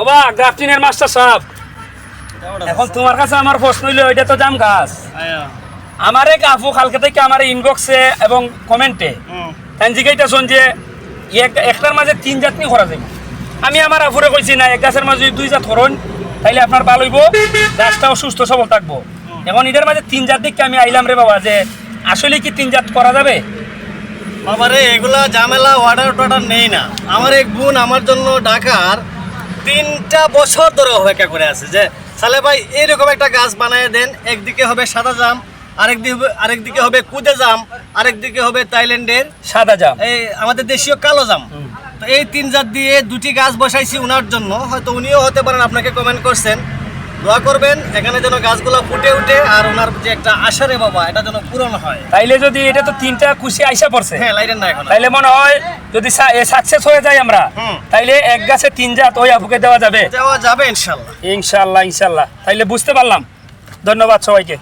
ওবা গ্রাফটিনের master সাহেব, এখন তোমার কাছে আমার প্রশ্ন হইলো, এটা তো জাম গাছ। আমার এক আপু কালকে থেকে আমার ইনবক্সে এবং কমেন্টে জিজ্ঞাসা যে একটার মাঝে 3 জাত নিয়ে করা যাবে। আমি আমার আপুরে কইছি না, এক গাছের মাঝে 2 জাত করুন, তাইলে আপনার ভালো হইব, গাছটাও সুস্থ সবল থাকবো। এখন এদের মাঝে 3 জাত দিকে আমি আইলাম রে বাবা, যে আসলে কি 3 জাত করা যাবে? বাবারে এগুলা ঝামেলা অর্ডার নেই না। আমার এক বোন আমার জন্য ঢাকার 3টা বছর ধরে অপেক্ষা করে আছে যে সালে ভাই এইরকম একটা গাছ বানিয়ে দেন, একদিকে হবে সাদা জাম, আরেকদিকে হবে কুদে জাম, আরেকদিকে হবে থাইল্যান্ডের সাদা জাম, এই আমাদের দেশীয় কালো জাম। তো এই 3 জাত দিয়ে 2টি গাছ বসাইছি উনার জন্য, হয়তো উনিও হতে পারেন, আপনাকে কমেন্ট করছেন। দোয়া করবেন এখানে যেন গাছগুলো ফুটে উঠে আর ওনার যে একটা আশা রে বাবা, এটা যেন পূরণ হয়। তাইলে যদি এটা তো 3টা খুশি আইসা পড়ছে, হ্যাঁ লাইটেন না এখন, তাইলে মনে হয় যদি সাকসেস হয়ে যায় আমরা, তাইলে এক গাছে 3 জাত ওই আপুকে দেওয়া যাবে ইনশাল্লাহ। ইনশাল্লাহ ইনশাল্লাহ। তাইলে বুঝতে পারলাম। ধন্যবাদ সবাইকে।